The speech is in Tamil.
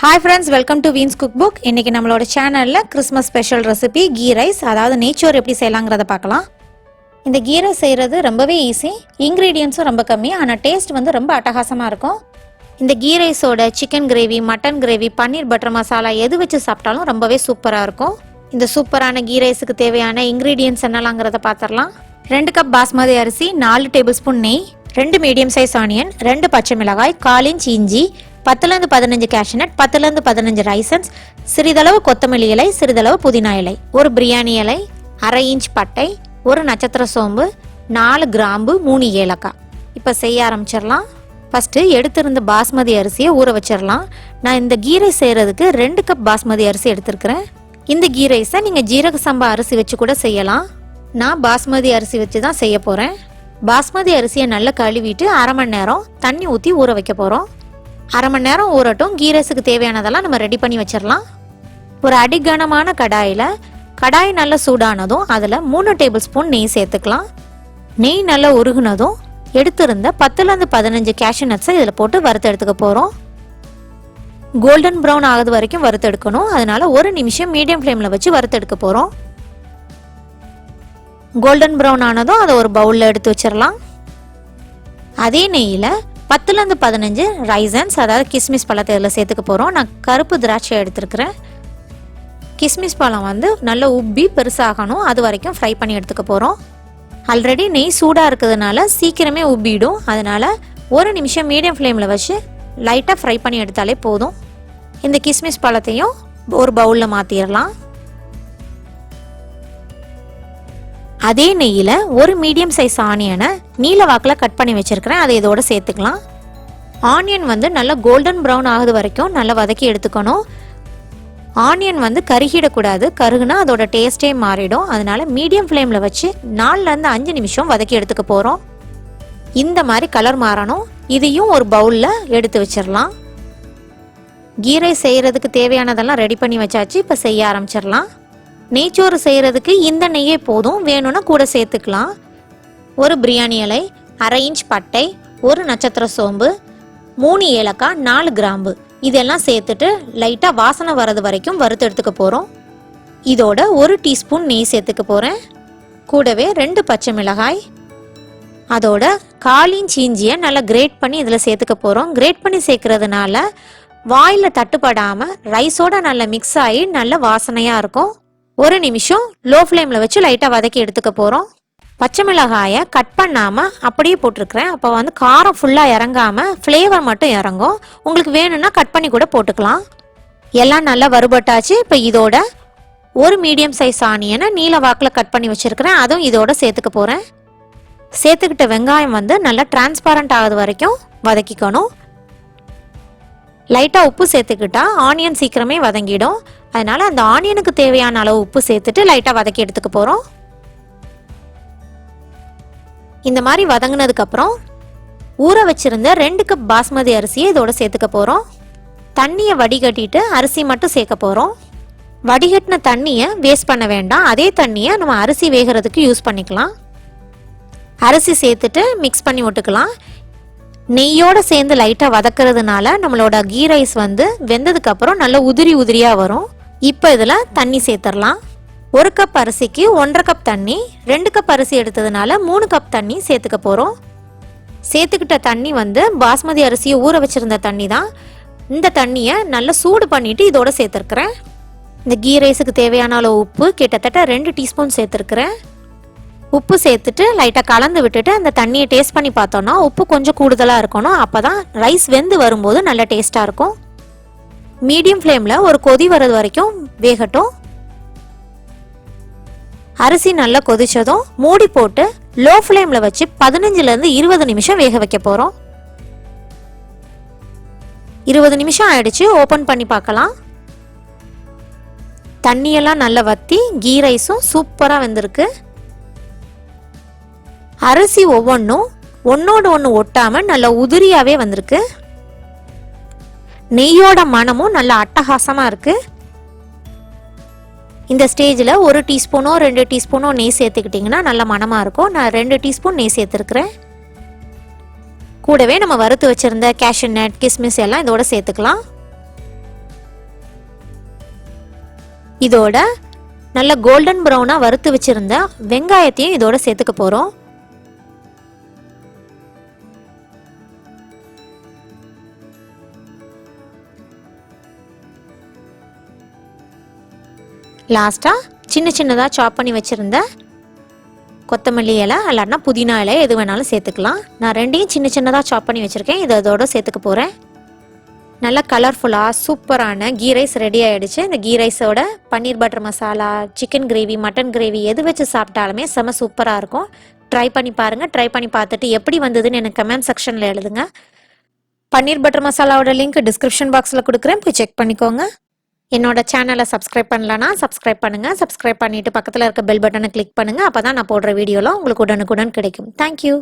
Hi friends, welcome to Veens Cookbook. இன்னைக்கு நம்மளோட சேனல்ல Christmas special recipe ghee rice, அதாவது நெய்ச்சோறு எப்படி செய்யலாம்ங்கறத பார்க்கலாம். இந்த கீ ரைஸ் செய்யறது ரொம்பவே ஈஸி. இன்கிரிடியன்ட்ஸும் ரொம்ப கம்மி, ஆனா டேஸ்ட் வந்து ரொம்ப அட்டகாசமா இருக்கும். இந்த கீ ரைஸோட chicken gravy, mutton gravy, paneer butter masala எது வச்சு சாப்பிட்டாலும் ரொம்பவே சூப்பரா இருக்கும். இந்த சூப்பரான கீ ரைஸ்க்கு தேவையான இன்கிரிடியன்ட்ஸ் என்னலாம்ங்கறத பார்த்தறலாம். 2 கப் பாஸ்மதி அரிசி, 4 டேபிள்ஸ்பூன் நெய், 2 மீடியம் சைஸ் ஆனியன், 2 பச்சை மிளகாய், 1/4 இன்ச் இஞ்சி, 10-15 கேஷ்யூநட், 10-15 ரைசன்ஸ், சிறிதளவு கொத்தமல்லி இலை, சிறிதளவு புதினா இலை, ஒரு பிரியாணி இலை, 1/2 இன்ச் பட்டை, ஒரு நட்சத்திர சோம்பு, 4 கிராம்பு, 3 ஏலக்காய். இப்போ செய்ய ஆரம்பிச்சிடலாம். ஃபஸ்ட்டு எடுத்திருந்த பாஸ்மதி அரிசியை ஊற வச்சிடலாம். நான் இந்த கீ ரைஸ் செய்கிறதுக்கு 2 கப் பாஸ்மதி அரிசி எடுத்துருக்கிறேன். இந்த கீ ரைஸை நீங்கள் ஜீரக சம்பா அரிசி வச்சு கூட செய்யலாம். நான் பாஸ்மதி அரிசி வச்சு தான் செய்ய போகிறேன். பாஸ்மதி அரிசியை நல்லா கழுவிட்டு 1/2 மணி நேரம் தண்ணி ஊற்றி ஊற வைக்க போகிறோம். 1/2 மணி நேரம் ஊறட்டும். கீ ரைஸுக்கு தேவையானதெல்லாம் நம்ம ரெடி பண்ணி வச்சிடலாம். ஒரு அடிகனமான கடாய் நல்லா சூடானதும் அதில் 3 டேபிள் ஸ்பூன் நெய் சேர்த்துக்கலாம். நெய் நல்லா உருகுனதும் எடுத்திருந்த 10-15 கேஷ்யூநட்ஸை இதில் போட்டு வறுத்து எடுத்துக்க போகிறோம். கோல்டன் ப்ரௌன் ஆகுது வரைக்கும் வறுத்து எடுக்கணும். அதனால 1 நிமிஷம் மீடியம் ஃப்ளேமில் வச்சு வறுத்து எடுக்க போகிறோம். கோல்டன் ப்ரௌன் ஆனதும் அதை ஒரு பவுலில் எடுத்து வச்சிடலாம். அதே நெய்யில் 10-15 ரைசன்ஸ், அதாவது கிஸ்மிஸ் பழத்தை இதில் சேர்த்துக்க போகிறோம். நான் கருப்பு திராட்சை எடுத்துருக்கிறேன். கிஸ்மிஸ் பழம் வந்து நல்லா உப்பி பெருசாகணும், அது வரைக்கும் ஃப்ரை பண்ணி எடுத்துக்க போகிறோம். ஆல்ரெடி நெய் சூடாக இருக்கிறதுனால சீக்கிரமே உப்பிடும். அதனால் 1 நிமிஷம் மீடியம் ஃப்ளேமில் வச்சு லைட்டாக ஃப்ரை பண்ணி எடுத்தாலே போதும். இந்த கிஸ்மிஸ் பழத்தையும் ஒரு பவுலில் மாற்றிடலாம். அதே நெய்யில் ஒரு மீடியம் சைஸ் ஆனியனை நீல வாக்கில் கட் பண்ணி வச்சுருக்கிறேன். அதை இதோட சேர்த்துக்கலாம். ஆனியன் வந்து நல்லா கோல்டன் ப்ரௌன் ஆகுது வரைக்கும் நல்லா வதக்கி எடுத்துக்கணும். ஆனியன் வந்து கருகிடக்கூடாது, கருகுனா அதோட டேஸ்ட்டே மாறிடும். அதனால மீடியம் ஃப்ளேமில் வச்சு 4-5 நிமிஷம் வதக்கி எடுத்துக்க போகிறோம். இந்த மாதிரி கலர் மாறணும். இதையும் ஒரு பவுலில் எடுத்து வச்சிடலாம். கீ ரைஸ் செய்கிறதுக்கு தேவையானதெல்லாம் ரெடி பண்ணி வச்சாச்சு. இப்போ செய்ய ஆரம்பிச்சிடலாம். நெய்ச்சோறு செய்கிறதுக்கு இந்த நெய்யே போதும், வேணும்னா கூட சேர்த்துக்கலாம். ஒரு பிரியாணி இலை, 1/2 இன்ச் பட்டை, ஒரு நட்சத்திர சோம்பு, 3 ஏலக்காய், 4 கிராம்பு இதெல்லாம் சேர்த்துட்டு லைட்டாக வாசனை வர்றது வரைக்கும் வறுத்து எடுத்துக்க போகிறோம். இதோட 1 டீஸ்பூன் நெய் சேர்த்துக்க போகிறேன். கூடவே 2 பச்சை மிளகாய், அதோட 1/4 இன்ச் இஞ்சியை நல்லா கிரேட் பண்ணி இதில் சேர்த்துக்க போகிறோம். கிரேட் பண்ணி சேர்க்கறதுனால வாயில் தட்டுப்படாமல் ரைஸோட நல்லா மிக்ஸ் ஆகி நல்ல வாசனையாக இருக்கும். 1 நிமிஷம் லோ ஃப்ளேமில் வச்சு லைட்டாக வதக்கி எடுத்துக்க போகிறோம். பச்சை மிளகாயை கட் பண்ணாமல் அப்படியே போட்டிருக்கிறேன். அப்போ வந்து காரம் ஃபுல்லாக இறங்காமல் ஃப்ளேவர் மட்டும் இறங்கும். உங்களுக்கு வேணும்னா கட் பண்ணி கூட போட்டுக்கலாம். எல்லாம் நல்லா வறுபட்டாச்சு. இப்போ இதோட ஒரு மீடியம் சைஸ் ஆனியனை நீல வாக்கில் கட் பண்ணி வச்சுருக்கிறேன். அதுவும் இதோட சேர்த்துக்க போகிறேன். சேர்த்துக்கிட்ட வெங்காயம் வந்து நல்லா டிரான்ஸ்பரண்ட் ஆகுது வரைக்கும் வதக்கிக்கணும். லைட்டாக உப்பு சேர்த்துக்கிட்டா ஆனியன் சீக்கிரமே வதங்கிடும். அதனால அந்த ஆனியனுக்கு தேவையான அளவு உப்பு சேர்த்துட்டு லைட்டாக வதக்கி எடுத்துக்க போகிறோம். இந்த மாதிரி வதங்கினதுக்கு அப்புறம் ஊற வச்சிருந்த 2 கப் பாஸ்மதி அரிசியை இதோட சேர்த்துக்க போகிறோம். தண்ணியை வடிகட்டிட்டு அரிசி மட்டும் சேர்க்க போகிறோம். வடிகட்டின தண்ணியை வேஸ்ட் பண்ண வேண்டாம். அதே தண்ணியை நம்ம அரிசி வேகிறதுக்கு யூஸ் பண்ணிக்கலாம். அரிசி சேர்த்துட்டு மிக்ஸ் பண்ணி விட்டுக்கலாம். நெய்யோடு சேர்ந்து லைட்டாக வதக்கிறதுனால நம்மளோட கீ ரைஸ் வந்து வெந்ததுக்கு அப்புறம் நல்லா உதிரியாக வரும். இப்போ இதில் தண்ணி சேர்த்துடலாம். 1 கப் அரிசிக்கு 1.5 கப் தண்ணி, 2 கப் அரிசி எடுத்ததுனால 3 கப் தண்ணி சேர்த்துக்க போகிறோம். சேர்த்துக்கிட்ட தண்ணி வந்து பாஸ்மதி அரிசியை ஊற வச்சிருந்த தண்ணி தான். இந்த தண்ணியை நல்லா சூடு பண்ணிட்டு இதோட சேர்த்துருக்குறேன். இந்த கீ ரைஸுக்கு தேவையான அளவு உப்பு கிட்டத்தட்ட 2 டீஸ்பூன் சேர்த்துருக்குறேன். உப்பு சேர்த்துட்டு லைட்டாக கலந்து விட்டுட்டு அந்த தண்ணியை டேஸ்ட் பண்ணி பார்த்தோன்னா உப்பு கொஞ்சம் கூடுதலாக இருக்கணும். அப்போ தான் ரைஸ் வெந்து வரும்போது நல்ல டேஸ்ட்டாக இருக்கும். மீடியம் ஃப்ளேமில் ஒரு கொதி வர்றது வரைக்கும் வேகட்டும். அரிசி நல்லா கொதிச்சதும் மூடி போட்டு லோ ஃப்ளேமில் வச்சு 15-20 நிமிஷம் வேக வைக்க போகிறோம். 20 நிமிஷம் ஆயிடுச்சு. ஓப்பன் பண்ணி பார்க்கலாம். தண்ணியெல்லாம் நல்லா வற்றி கீ ரைஸும் சூப்பராக வெந்திருக்கு. அரிசி ஒவ்வொன்றும் ஒன்னோடு ஒன்று ஒட்டாமல் நல்லா உதிரியாகவே வந்திருக்கு. நெய்யோட மனமும் நல்லா அட்டகாசமாக இருக்குது. இந்த ஸ்டேஜில் 1 டீஸ்பூனோ 2 டீஸ்பூனோ நெய் சேர்த்துக்கிட்டிங்கன்னா நல்ல மனமாக இருக்கும். நான் 2 டீஸ்பூன் நெய் சேர்த்துருக்குறேன். கூடவே நம்ம வறுத்து வச்சுருந்த கேஷ்யூநட், கிஸ்மிஸ் எல்லாம் இதோட சேர்த்துக்கலாம். இதோட நல்ல கோல்டன் ப்ரௌனா வறுத்து வச்சிருந்த வெங்காயத்தையும் இதோட சேர்த்துக்க போறோம். லாஸ்டா சின்ன சின்னதா சாப் பண்ணி வச்சிருந்த கொத்தமல்லி இலை இல்லைன்னா புதினா இலை எது வேணாலும் சேர்த்துக்கலாம். நான் ரெண்டையும் சின்ன சின்னதாக சாப் பண்ணி வச்சுருக்கேன். இதை அதோட சேர்த்துக்க போகிறேன். நல்லா கலர்ஃபுல்லாக சூப்பரான கீ ரைஸ் ரெடி ஆகிடுச்சு. இந்த கீ ரைஸோட paneer butter masala, chicken gravy, mutton gravy எது வச்சு சாப்பிட்டாலுமே செம சூப்பராக இருக்கும். ட்ரை பண்ணி பாருங்கள். ட்ரை பண்ணி பார்த்துட்டு எப்படி வந்ததுன்னு எனக்கு கமெண்ட் செக்ஷனில் எழுதுங்க. பன்னீர் பட்டர் மசாலாவோட லிங்க் டிஸ்கிரிப்ஷன் பாக்ஸில் கொடுக்குறேன், போய் செக் பண்ணிக்கோங்க. என்னோட சேனலை சப்ஸ்கிரைப் பண்ணலன்னா சப்ஸ்கிரைப் பண்ணுங்கள். சப்ஸ்கிரைப் பண்ணிவிட்டு பக்கத்தில் இருக்க பெல் பட்டனை கிளிக் பண்ணுங்கள். அப்போ தான் நான் போடுற வீடியோலாம் உங்களுக்கு உடனுக்குடன் கிடைக்கும். தேங்க்யூ.